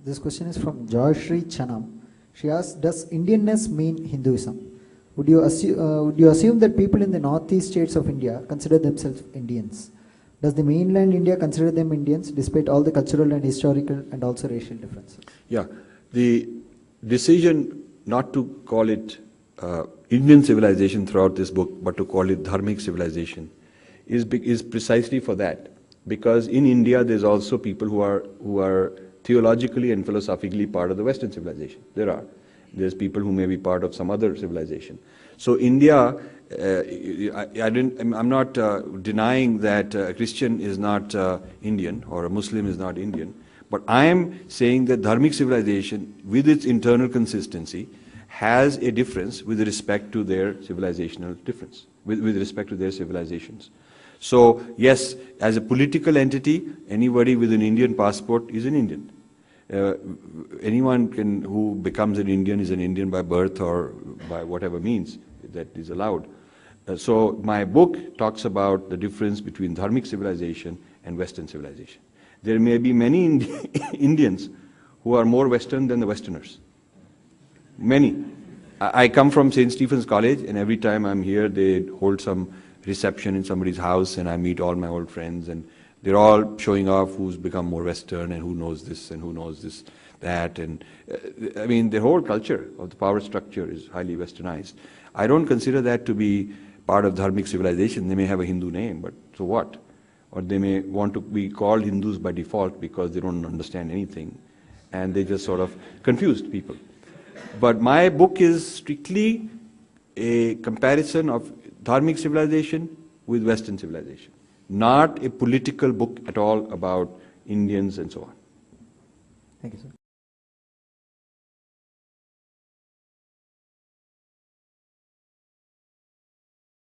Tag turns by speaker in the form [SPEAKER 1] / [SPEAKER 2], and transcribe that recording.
[SPEAKER 1] This question is from Joyshri Chanam. She asks, does Indianness mean Hinduism? Would you assume that people in the northeast states of India consider themselves Indians? Does the mainland India consider them Indians despite all the cultural and historical and also racial differences?
[SPEAKER 2] Yeah, the decision not to call it Indian civilization throughout this book, but to call it Dharmic civilization, is precisely for that. Because in India, there's also people who are theologically and philosophically part of the Western civilization. There's people who may be part of some other civilization. So India, I'm not denying that a Christian is not Indian or a Muslim is not Indian, but I am saying that Dharmic civilization, with its internal consistency, has a difference with respect to their civilizational difference, with respect to their civilizations. So yes, as a political entity, anybody with an Indian passport is an Indian. Anyone who becomes an Indian is an Indian by birth or by whatever means that is allowed. So my book talks about the difference between Dharmic civilization and Western civilization. There may be many Indians who are more Western than the Westerners. Many. I come from St. Stephen's College, and every time I'm here, they hold some reception in somebody's house, and I meet all my old friends, and they're all showing off who's become more Western and who knows this and who knows this, that. And I mean, the whole culture of the power structure is highly Westernized. I don't consider that to be part of Dharmic civilization. They may have a Hindu name, but so what? Or they may want to be called Hindus by default because they don't understand anything, and they just sort of confused people. But my book is strictly a comparison of Dharmic civilization with Western civilization, not a political book at all about Indians and so on.
[SPEAKER 1] Thank you, sir.